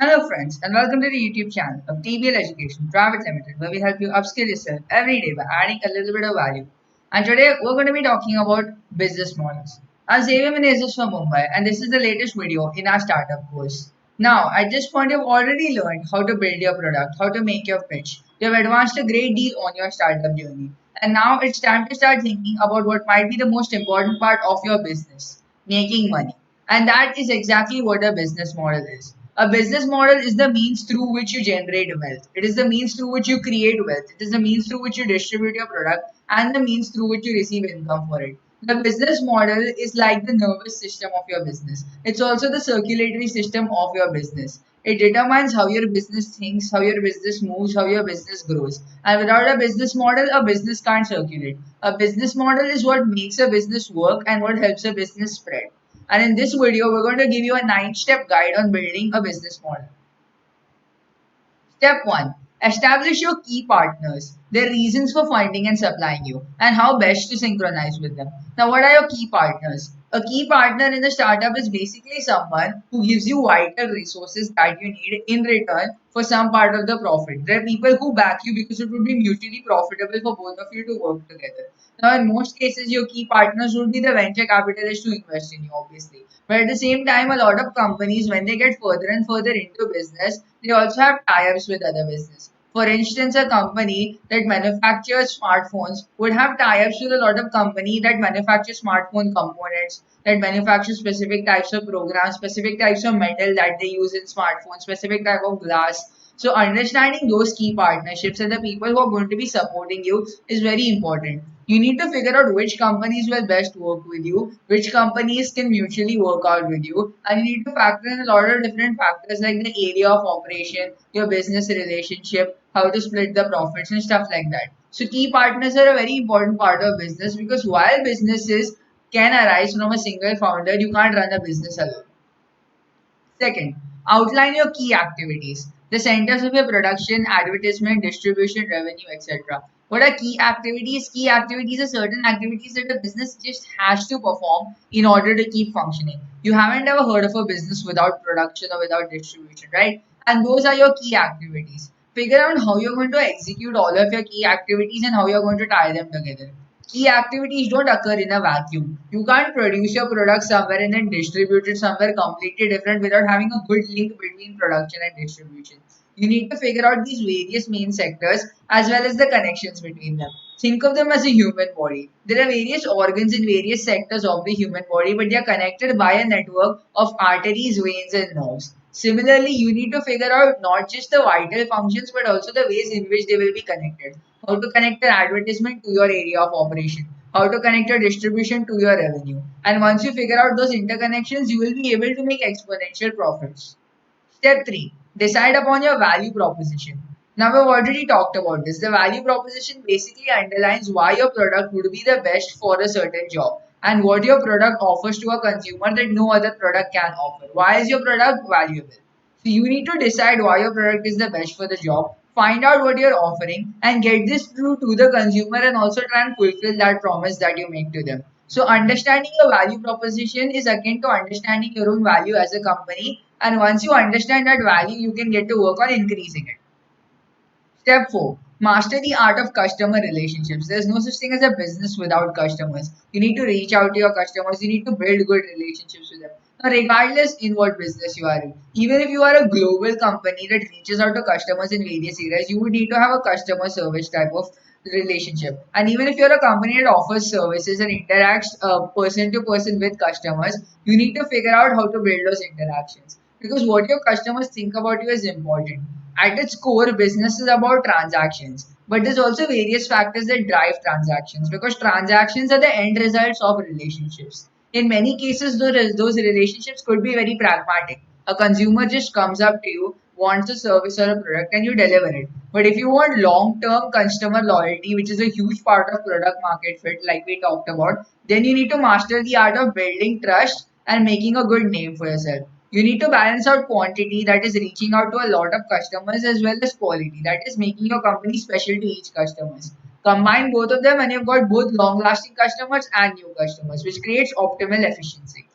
Hello friends and welcome to the YouTube channel of TBL Education Private Limited, where we help you upskill yourself every day by adding a little bit of value. And today we're going to be talking about business models. I'm Xavier Menezes from Mumbai, and this is the latest video in our startup course. Now, at this point, you've already learned how to build your product, how to make your pitch. You've advanced a great deal on your startup journey. And now it's time to start thinking about what might be the most important part of your business: making money. And that is exactly what a business model is. A business model is the means through which you generate wealth. It is the means through which you create wealth. It is the means through which you distribute your product and the means through which you receive income for it. The business model is like the nervous system of your business. It's also the circulatory system of your business. It determines how your business thinks, how your business moves, how your business grows. And without a business model, a business can't circulate. A business model is what makes a business work and what helps a business spread. And in this video, we're going to give you a 9-step guide on building a business model. Step 1. Establish your key partners, their reasons for finding and supplying you, and how best to synchronize with them. Now, what are your key partners? A key partner in the startup is basically someone who gives you vital resources that you need in return for some part of the profit. There are people who back you because it would be mutually profitable for both of you to work together. Now, in most cases, your key partners would be the venture capitalists who invest in you, obviously. But at the same time, a lot of companies, when they get further and further into business, they also have tie-ups with other business. For instance, a company that manufactures smartphones would have tie-ups with a lot of company that manufacture smartphone components, that manufacture specific types of programs, specific types of metal that they use in smartphones, specific type of glass. So understanding those key partnerships and the people who are going to be supporting you is very important. You need to figure out which companies will best work with you, which companies can mutually work out with you, and you need to factor in a lot of different factors like the area of operation, your business relationship, how to split the profits and stuff like that. So key partners are a very important part of business because while businesses can arise from a single founder, you can't run a business alone. Second, outline your key activities, the centers of your production, advertisement, distribution, revenue, etc. What are key activities? Key activities are certain activities that a business just has to perform in order to keep functioning. You haven't ever heard of a business without production or without distribution, right? And those are your key activities. Figure out how you're going to execute all of your key activities and how you're going to tie them together. Key activities don't occur in a vacuum. You can't produce your product somewhere and then distribute it somewhere completely different without having a good link between production and distribution. You need to figure out these various main sectors as well as the connections between them. Think of them as a human body. There are various organs in various sectors of the human body, but they are connected by a network of arteries, veins, and nerves. Similarly, you need to figure out not just the vital functions but also the ways in which they will be connected. How to connect your advertisement to your area of operation, how to connect your distribution to your revenue. And once you figure out those interconnections, you will be able to make exponential profits. Step 3. Decide upon your value proposition. Now, we've already talked about this. The value proposition basically underlines why your product would be the best for a certain job and what your product offers to a consumer that no other product can offer. Why is your product valuable? So, you need to decide why your product is the best for the job, find out what you're offering, and get this through to the consumer and also try and fulfill that promise that you make to them. So understanding your value proposition is akin to understanding your own value as a company. And once you understand that value, you can get to work on increasing it. Step 4. Master the art of customer relationships. There's no such thing as a business without customers. You need to reach out to your customers. You need to build good relationships with them. Now, regardless in what business you are in, even if you are a global company that reaches out to customers in various areas, you would need to have a customer service type of relationship. And even if you're a company that offers services and interacts person to person with customers, you need to figure out how to build those interactions. Because what your customers think about you is important. At its core, business is about transactions, but there's also various factors that drive transactions because transactions are the end results of relationships. In many cases, those relationships could be very pragmatic. A consumer just comes up to you, wants a service or a product, and you deliver it. But if you want long-term customer loyalty, which is a huge part of product market fit, like we talked about, then you need to master the art of building trust and making a good name for yourself. You need to balance out quantity, that is reaching out to a lot of customers, as well as quality, that is making your company special to each customers. Combine both of them and you've got both long lasting customers and new customers, which creates optimal efficiency.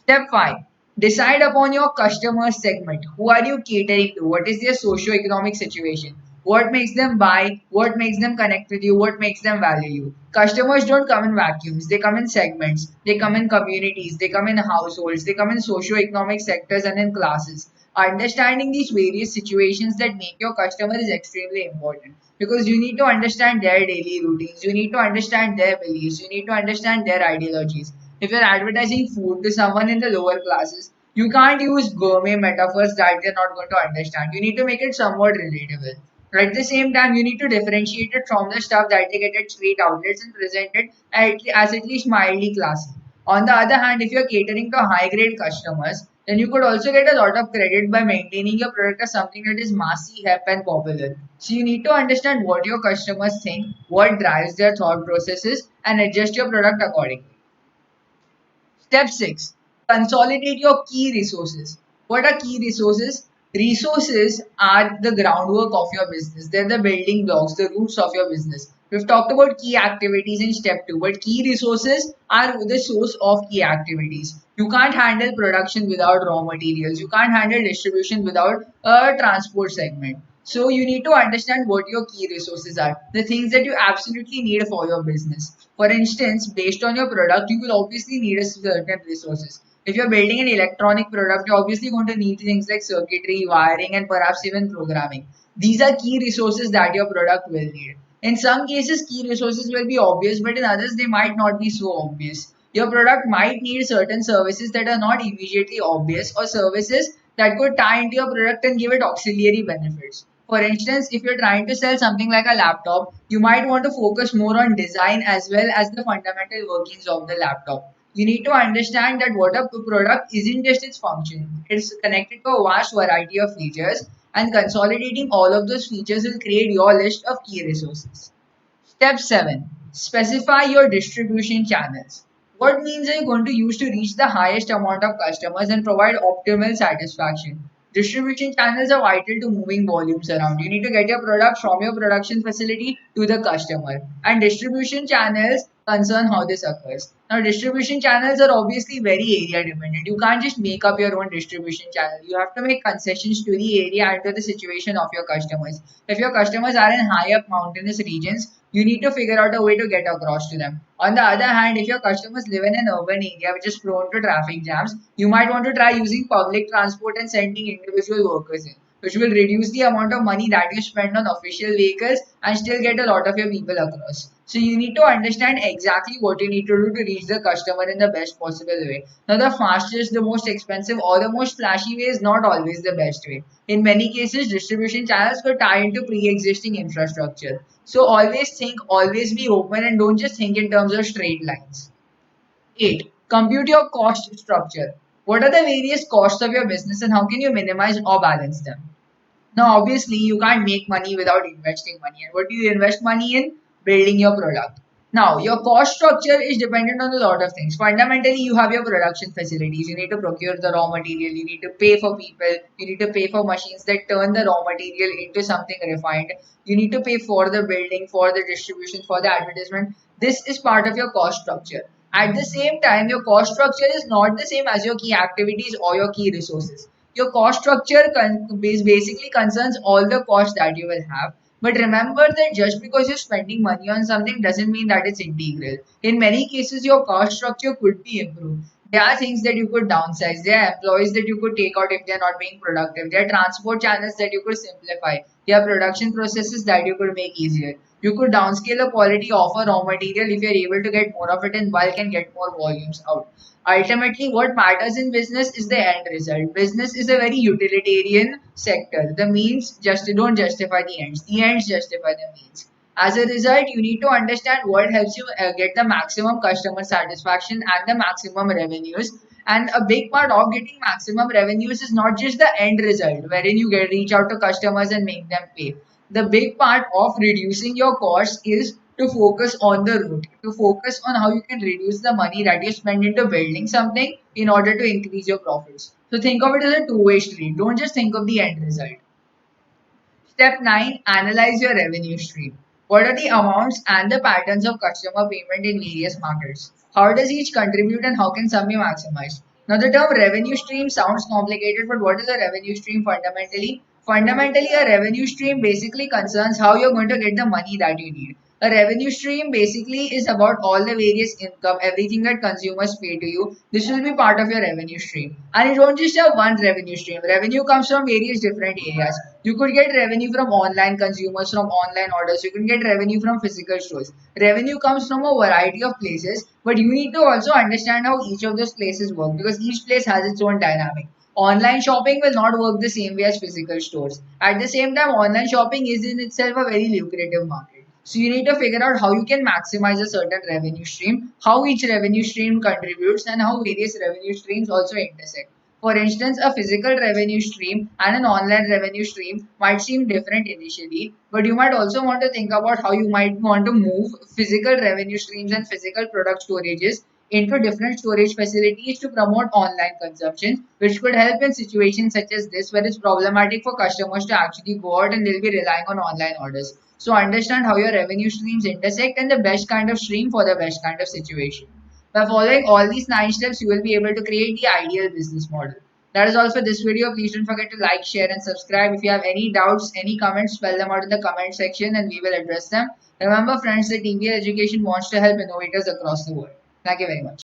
Step 5. Decide upon your customer segment. Who are you catering to? What is their socio-economic situation? What makes them buy? What makes them connect with you? What makes them value you? Customers don't come in vacuums. They come in segments. They come in communities. They come in households. They come in socio-economic sectors and in classes. Understanding these various situations that make your customer is extremely important because you need to understand their daily routines. You need to understand their beliefs. You need to understand their ideologies. If you're advertising food to someone in the lower classes, you can't use gourmet metaphors that they're not going to understand. You need to make it somewhat relatable. But at the same time, you need to differentiate it from the stuff that they get at street outlets and present it as at least mildly classy. On the other hand, if you're catering to high grade customers, then you could also get a lot of credit by maintaining your product as something that is massy, hip, and popular. So you need to understand what your customers think, what drives their thought processes, and adjust your product accordingly. Step 6. Consolidate your key resources. What are key resources? Resources are the groundwork of your business. They're the building blocks, the roots of your business. We've talked about key activities in step 2, but key resources are the source of key activities. You can't handle production without raw materials. You can't handle distribution without a transport segment. So you need to understand what your key resources are, the things that you absolutely need for your business. For instance, based on your product, you will obviously need a certain resources. If you're building an electronic product, you're obviously going to need things like circuitry, wiring, and perhaps even programming. These are key resources that your product will need. In some cases, key resources will be obvious, but in others, they might not be so obvious. Your product might need certain services that are not immediately obvious or services that could tie into your product and give it auxiliary benefits. For instance, if you're trying to sell something like a laptop, you might want to focus more on design as well as the fundamental workings of the laptop. You need to understand that what a product isn't just its function, it's connected to a vast variety of features, and consolidating all of those features will create your list of key resources. Step 7. Specify your distribution channels. What means are you going to use to reach the highest amount of customers and provide optimal satisfaction? Distribution channels are vital to moving volumes around. You need to get your product from your production facility to the customer. And distribution channels concern how this occurs. Now, distribution channels are obviously very area dependent. You can't just make up your own distribution channel. You have to make concessions to the area and to the situation of your customers. If your customers are in high up mountainous regions, you need to figure out a way to get across to them. On the other hand, if your customers live in an urban area which is prone to traffic jams, you might want to try using public transport and sending individual workers in, which will reduce the amount of money that you spend on official vehicles and still get a lot of your people across. So you need to understand exactly what you need to do to reach the customer in the best possible way. Now, the fastest, the most expensive, or the most flashy way is not always the best way. In many cases, distribution channels could tie into pre-existing infrastructure. So always think, always be open, and don't just think in terms of straight lines. 8. Compute your cost structure. What are the various costs of your business and how can you minimize or balance them? Now, obviously, you can't make money without investing money. And what do you invest money in? Building your product. Now, your cost structure is dependent on a lot of things. Fundamentally, you have your production facilities. You need to procure the raw material. You need to pay for people. You need to pay for machines that turn the raw material into something refined. You need to pay for the building, for the distribution, for the advertisement. This is part of your cost structure. At the same time, your cost structure is not the same as your key activities or your key resources. Your cost structure basically concerns all the costs that you will have. But remember that just because you're spending money on something doesn't mean that it's integral. In many cases, your cost structure could be improved. There are things that you could downsize. There are employees that you could take out if they're not being productive. There are transport channels that you could simplify. There are production processes that you could make easier. You could downscale a quality offer raw material if you're able to get more of it in bulk and get more volumes out. Ultimately, what matters in business is the end result. Business is a very utilitarian sector. The means just don't justify the ends. The ends justify the means. As a result, you need to understand what helps you get the maximum customer satisfaction and the maximum revenues. And a big part of getting maximum revenues is not just the end result, wherein you get reach out to customers and make them pay. The big part of reducing your costs is to focus on the root, to focus on how you can reduce the money that you spend into building something in order to increase your profits. So think of it as a two-way street. Don't just think of the end result. Step 9. Analyze your revenue stream. What are the amounts and the patterns of customer payment in various markets? How does each contribute and how can some be maximized? Now, the term revenue stream sounds complicated, but what is a revenue stream fundamentally? Fundamentally, a revenue stream basically concerns how you're going to get the money that you need. A revenue stream basically is about all the various income, everything that consumers pay to you. This will be part of your revenue stream. And you don't just have one revenue stream. Revenue comes from various different areas. You could get revenue from online consumers, from online orders. You can get revenue from physical stores. Revenue comes from a variety of places, but you need to also understand how each of those places work because each place has its own dynamic. Online shopping will not work the same way as physical stores. At the same time, online shopping is in itself a very lucrative market. So you need to figure out how you can maximize a certain revenue stream, how each revenue stream contributes, and how various revenue streams also intersect. For instance, a physical revenue stream and an online revenue stream might seem different initially, but you might also want to think about how you might want to move physical revenue streams and physical product storages into different storage facilities to promote online consumption, which could help in situations such as this where it's problematic for customers to actually go out and they'll be relying on online orders. So understand how your revenue streams intersect and the best kind of stream for the best kind of situation. By following all these 9 steps, you will be able to create the ideal business model. That is all for this video. Please don't forget to like, share, and subscribe. If you have any doubts, any comments, spell them out in the comment section and we will address them. Remember, friends, that TBL Education wants to help innovators across the world. Thank you very much.